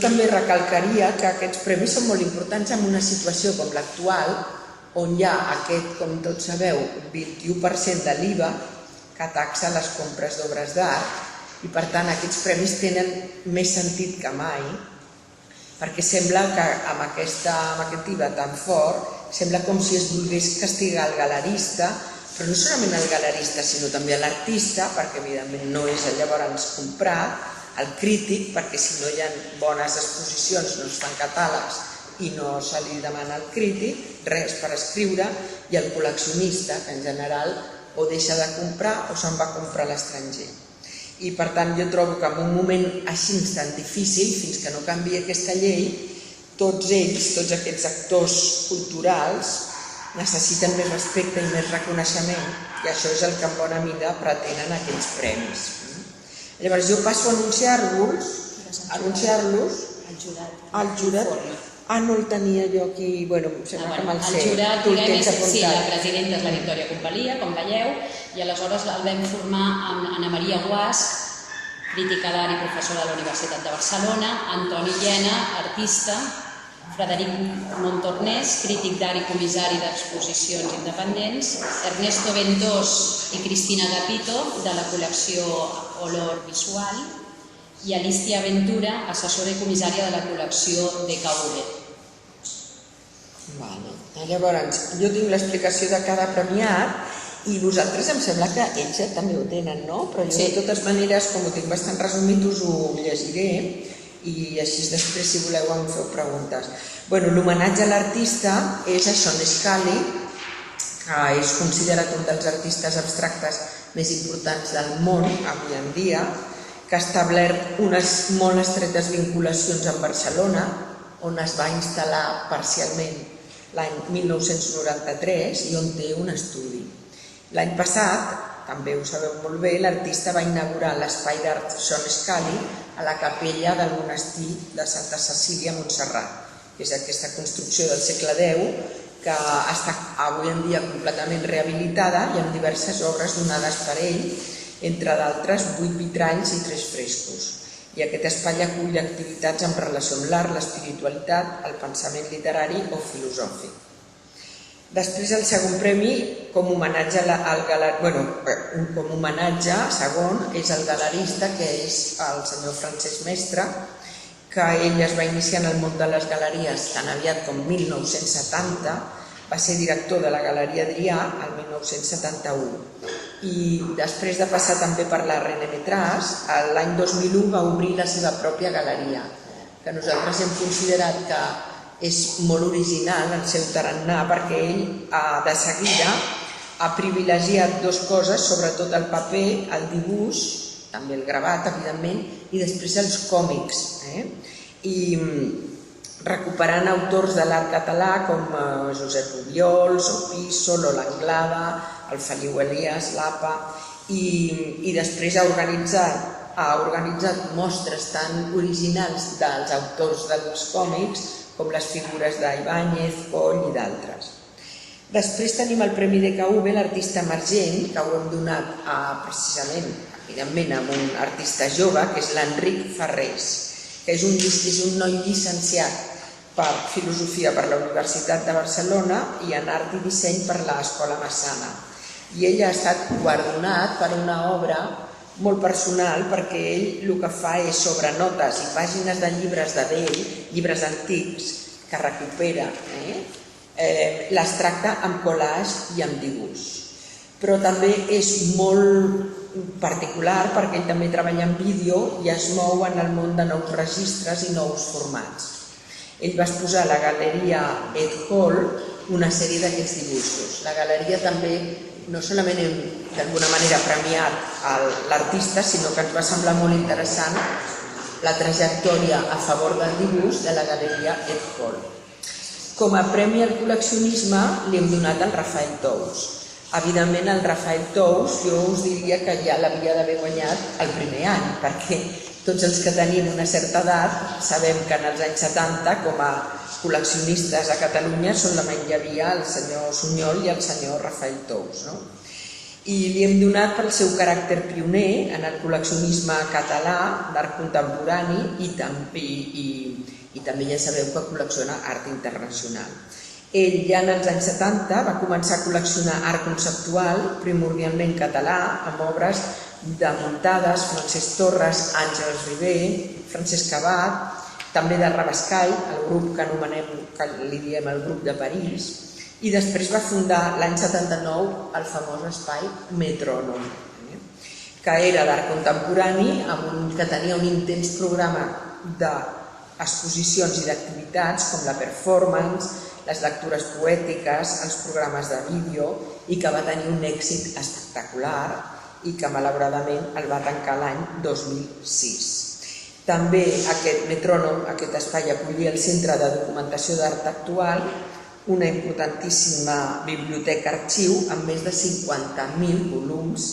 també recalcaria que aquests premis són molt importants en una situació com l'actual, on hi ha aquest, com tots sabeu, 21% de l'IVA que taxa les compres d'obres d'art, i per tant aquests premis tenen més sentit que mai, perquè sembla que amb aquest IVA tan fort, sembla com si es volgués castigar el galerista, però no solament el galerista, sinó també l'artista, perquè evidentment no és llavors comprat, el crític, perquè si no hi ha bones exposicions no es fan catàlegs i no se li demana al crític res per escriure, i el col·leccionista, que en general o deixa de comprar o se'n va a comprar a l'estranger. I per tant jo trobo que en un moment així tan difícil, fins que no canviï aquesta llei, tots ells, tots aquests actors culturals, necessiten més respecte i més reconeixement, i això és el que en bona mida pretenen aquells premis. Llavors jo passo a anunciar-los al jurat. Ah, no el tenia jo aquí, bueno, sembla que me'l sé. El jurat, diguem, sí, la presidenta és la Victòria Compalia, com veieu, i aleshores el vam formar amb Anna Maria Guasch, crítica d'art i professora de la Universitat de Barcelona, Antoni Llena, artista, Frederic Montornès, crític d'art i comissari d'exposicions independents, Ernesto Ventós i Cristina Gapito, de la col·lecció Olor Visual, i Alicia Ventura, assessora i comissària de la col·lecció DKV. Llavors, jo tinc l'explicació de cada premiat i vosaltres em sembla que ells també ho tenen, no? Però jo de totes maneres, com ho tinc bastant resumit, us ho llegiré i així després, si voleu, em feu preguntes. L'homenatge a l'artista és a Sean Scully, que és considerat un dels artistes abstractes més importants del món avui en dia, que ha establert unes molt estretes vinculacions amb Barcelona, on es va instal·lar parcialment l'any 1993 i on té un estudi. L'any passat, també ho sabeu molt bé, l'artista va inaugurar l'espai d'art Sean Scully a la capella del monestir de Santa Cecília a Montserrat, que és aquesta construcció del segle X que està avui en dia completament rehabilitada i amb diverses obres donades per ell, entre d'altres 8 vitralls i 3 frescos. I aquest espai acull activitats en relació amb l'art, l'espiritualitat, el pensament literari o filosòfic. Després el segon premi, com a homenatge segon, és el galerista, que és el senyor Francesc Mestre, que ell es va iniciar en el món de les galeries tan aviat com 1970, va ser director de la Galeria Adrià el 1971 i després de passar també per la René Métras, l'any 2001 va obrir la seva pròpia galeria, que nosaltres hem considerat que és molt original el seu tarannà, perquè ell de seguida ha privilegiat dues coses, sobretot el paper, el dibuix, també el gravat, evidentment, i després els còmics. I recuperant autors de l'art català com Josep Obiols, o Piso, Lola Anglada, el Feliu Elias, l'APA, i després ha organitzat mostres tan originals dels autors dels còmics com les figures d'Ibáñez, Coll i d'altres. Després tenim el Premi DKV, l'artista emergent, que ho hem donat precisament, evidentment, a un artista jove, que és l'Enric Ferrés, que és un noi llicenciat per Filosofia per la Universitat de Barcelona i en Art i Disseny per l'Escola Massana. I ell ha estat guardonat per una obra molt personal, perquè ell el que fa és sobre notes i pàgines de llibres d'ell, llibres antics, que recupera, les tracta amb collage i amb dibuix. Però també és molt particular perquè ell també treballa en vídeo i es mou en el món de nous registres i nous formats. Ell va exposar a la Galeria Ed Hall una sèrie d'aquests dibuixos. La galeria també no solament hem d'alguna manera premiat l'artista, sinó que ens va semblar molt interessant la trajectòria a favor del dibuix de la Galeria Ed Hall. Com a premi al col·leccionisme li hem donat al Rafael Tous. Evidentment, el Rafael Tous jo us diria que ja l'havia d'haver guanyat el primer any, perquè tots els que tenim una certa edat sabem que en els anys 70, com a col·leccionistes a Catalunya, solament hi havia el senyor Sunyol i el senyor Rafael Tous. i li hem donat pel seu caràcter pioner en el col·leccionisme català d'art contemporani i també ja sabeu que col·lecciona art internacional. Ell ja en els anys 70 va començar a col·leccionar art conceptual, primordialment català, amb obres de Muntades, Francesc Torres, Àngels Ribé, Francesc Abat, també de Rabascai, el grup que li diem el grup de París, i després va fundar l'any 79 el famós espai Metrònom, que era d'art contemporani, que tenia un intens programa d'exposicions i d'activitats com la performance, les lectures poètiques, els programes de vídeo, i que va tenir un èxit espectacular i que malauradament el va tancar l'any 2006. També aquest Metrònom, aquest espai, acollia el Centre de Documentació d'Art Actual, una importantíssima biblioteca arxiu amb més de 50.000 volums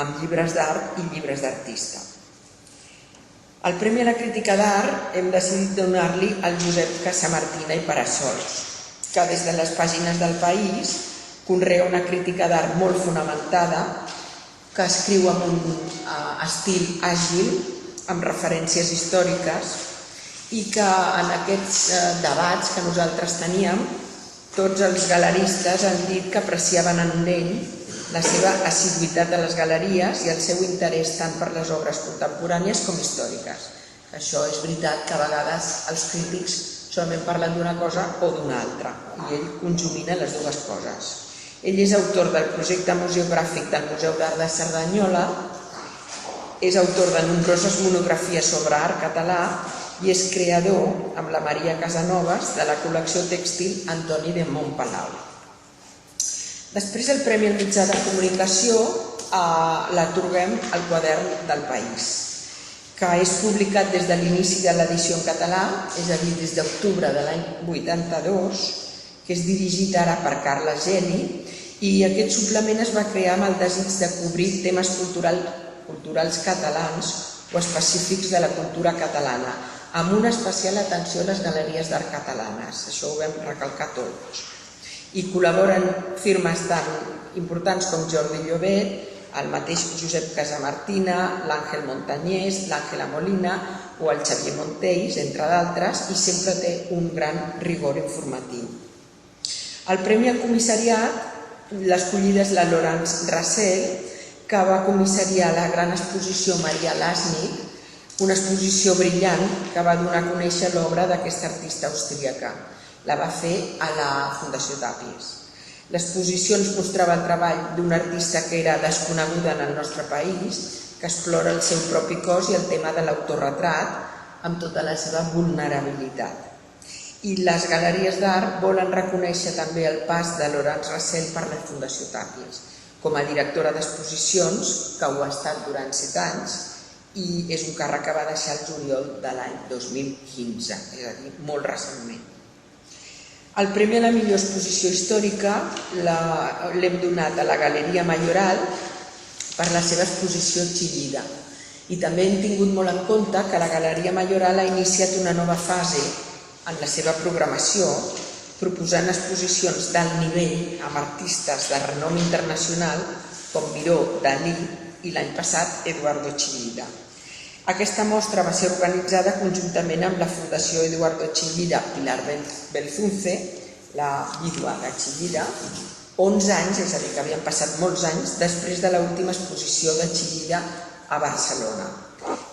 amb llibres d'art i llibres d'artista. El Premi a la Crítica d'Art hem decidit donar-li al Josep Casamartina i Parassols, que des de les pàgines del País conrea una crítica d'art molt fonamentada, que escriu amb un estil àgil, amb referències històriques, i que en aquests debats que nosaltres teníem, tots els galeristes han dit que apreciaven en ell la seva assiduïtat a les galeries i el seu interès tant per les obres contemporànies com històriques. Això és veritat que a vegades els crítics solament parlen d'una cosa o d'una altra, i ell conjumina les dues coses. Ell és autor del projecte museogràfic del Museu d'Art de Cerdanyola, és autor de nombroses monografies sobre art català i és creador, amb la Maria Casanovas, de la col·lecció tèxtil Antoni de Montpalau. Després el Premi al Mitjà de Comunicació l'atorguem al Quadern del País, que és publicat des de l'inici de l'edició en català, és a dir, des d'octubre de l'any 82, que és dirigit ara per Carles Geli, i aquest suplement es va crear amb el desig de cobrir temes culturals catalans o específics de la cultura catalana, amb una especial atenció a les galeries d'art catalanes, això ho vam recalcar tots. I col·laboren firmes tan importants com Jordi Llobet, el mateix Josep Casamartina, l'Àngel Montañés, l'Àngela Molina o el Xavier Montells, entre d'altres, i sempre té un gran rigor informatiu. El Premi al Comissariat l'escollida és la Laurence Rassel, que va comissariar la gran exposició Maria Lasnik, una exposició brillant que va donar a conèixer l'obra d'aquesta artista austríaca. La va fer a la Fundació Tàpies. L'exposició ens mostrava el treball d'una artista que era desconeguda en el nostre país, que explora el seu propi cos i el tema de l'autorretrat amb tota la seva vulnerabilitat. I les galeries d'art volen reconèixer també el pas de Laurence Rassel per la Fundació Tàpies, com a directora d'exposicions, que ho ha estat durant 7 anys, i és un càrrec que va deixar el juliol de l'any 2015, és a dir, molt recentment. El Premi a la millor exposició històrica l'hem donat a la Galeria Mayoral per la seva exposició Chillida. I també hem tingut molt en compte que la Galeria Mayoral ha iniciat una nova fase en la seva programació, proposant exposicions d'alt nivell amb artistes de renom internacional com Miró, Dalí i l'any passat Eduardo Chillida. Aquesta mostra va ser organitzada conjuntament amb la Fundació Eduardo Chillida Pilar Belzunce, la vídua de Chillida, 11 anys, és a dir, que havien passat molts anys, després de l'última exposició de Chillida a Barcelona.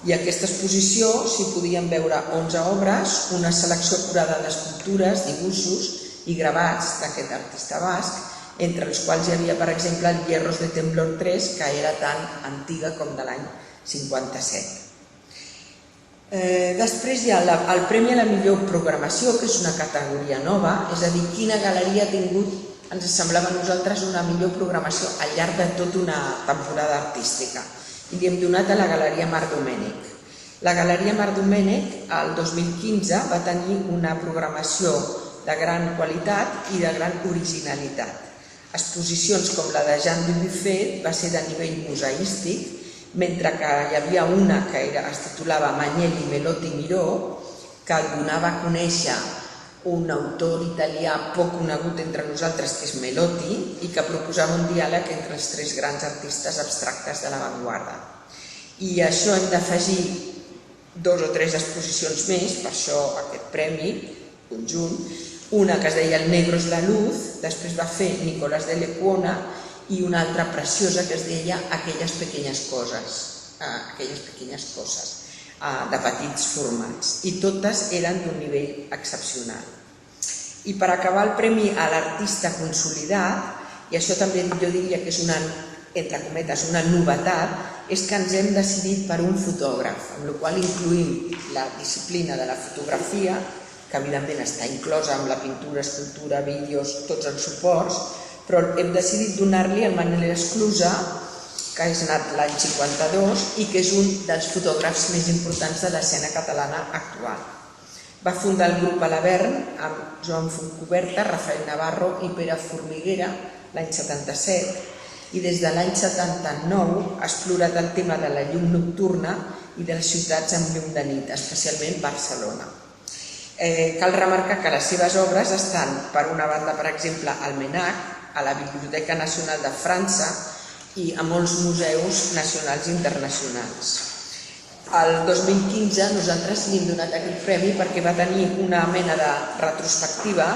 I a aquesta exposició s'hi podien veure 11 obres, una selecció acurada d'escultures, dibuixos i gravats d'aquest artista basc, entre els quals hi havia, per exemple, el Hierros de Temblor 3, que era tan antiga com de l'any 57. Després hi ha el Premi a la millor programació, que és una categoria nova, és a dir, quina galeria ha tingut, ens semblava a nosaltres, una millor programació al llarg de tota una temporada artística. I li hem donat a la Galeria Marc Domènech. La Galeria Marc Domènech, el 2015, va tenir una programació de gran qualitat i de gran originalitat. Exposicions com la de Jean Dubuffet va ser de nivell museístic, mentre que hi havia una que es titulava Magnelli, Melotti, Miró, que donava a conèixer un autor italià poc conegut entre nosaltres, que és Melotti, i que proposava un diàleg entre els tres grans artistes abstractes de l'avantguarda. I a això hem d'afegir 2 o 3 exposicions més, per això aquest premi conjunt, una que es deia El negro es la luz, després va fer Nicolás de Lecuona, i una altra preciosa que es deia Aquelles pequeñas coses, de petits formats, i totes eren d'un nivell excepcional. I per acabar, el premi a l'artista consolidat, i això també jo diria que és una, entre cometes, una novetat, és que ens hem decidit per un fotògraf, amb la qual incluïm la disciplina de la fotografia, que evidentment està inclosa amb la pintura, escultura, vídeos, tots els suports, però hem decidit donar-li al Manel Esclusa, que és nat l'any 52 i que és un dels fotògrafs més importants de l'escena catalana actual. Va fundar el grup Alavern amb Joan Fontcuberta, Rafael Navarro i Pere Formiguera l'any 77 i des de l'any 79 ha explorat el tema de la llum nocturna i de les ciutats amb llum de nit, especialment Barcelona. Cal remarcar que les seves obres estan, per una banda, per exemple, al MNAC, a la Biblioteca Nacional de França i a molts museus nacionals i internacionals. El 2015 nosaltres li hem donat aquest premi perquè va tenir una mena de retrospectiva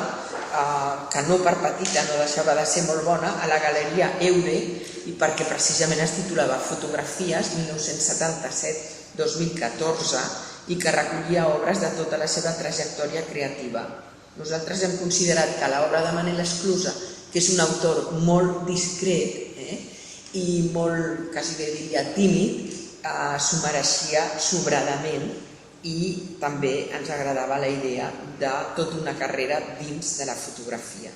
que no per petita no deixava de ser molt bona a la Galeria Eure i perquè precisament es titulava Fotografies 1977-2014 i que recollia obres de tota la seva trajectòria creativa. Nosaltres hem considerat que l'obra de Manel Esclusa, que és un autor molt discret i molt, quasi bé diria, tímid, s'ho mereixia sobradament i també ens agradava la idea de tota una carrera dins de la fotografia.